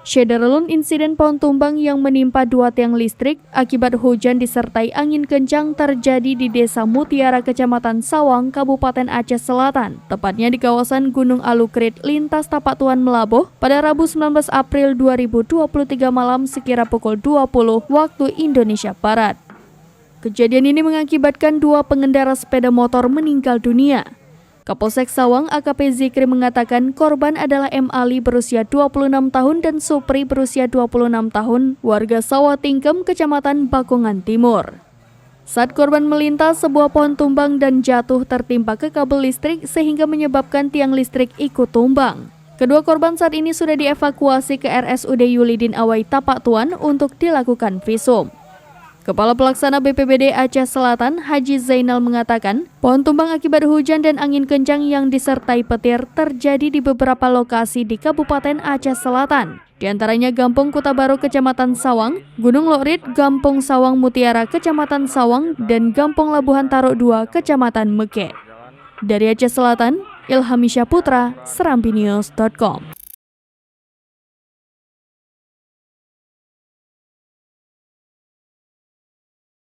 Syederlun insiden pohon tumbang yang menimpa 2 tiang listrik akibat hujan disertai angin kencang terjadi di Desa Mutiara, Kecamatan Sawang, Kabupaten Aceh Selatan, tepatnya di kawasan Gunung Alukrit, lintas Tapak Tuan Melaboh pada Rabu 19 April 2023 malam sekira pukul 20 waktu Indonesia Barat. Kejadian ini mengakibatkan 2 pengendara sepeda motor meninggal dunia. Kapolsek Sawang AKP Zikri mengatakan korban adalah M. Ali berusia 26 tahun dan Supri berusia 26 tahun, warga Sawah Tingkem, Kecamatan Bakongan Timur. Saat korban melintas, sebuah pohon tumbang dan jatuh tertimpa ke kabel listrik sehingga menyebabkan tiang listrik ikut tumbang. Kedua korban saat ini sudah dievakuasi ke RSUD Yulidin Awai Tapak Tuan untuk dilakukan visum. Kepala Pelaksana BPBD Aceh Selatan, Haji Zainal mengatakan, pohon tumbang akibat hujan dan angin kencang yang disertai petir terjadi di beberapa lokasi di Kabupaten Aceh Selatan. Di antaranya Gampong Kuta Baru, Kecamatan Sawang, Gunung Lokrit, Gampong Sawang Mutiara, Kecamatan Sawang, dan Gampong Labuhan Taruk 2, Kecamatan Meke. Dari Aceh Selatan, Ilhamisya Putra, serampinews.com.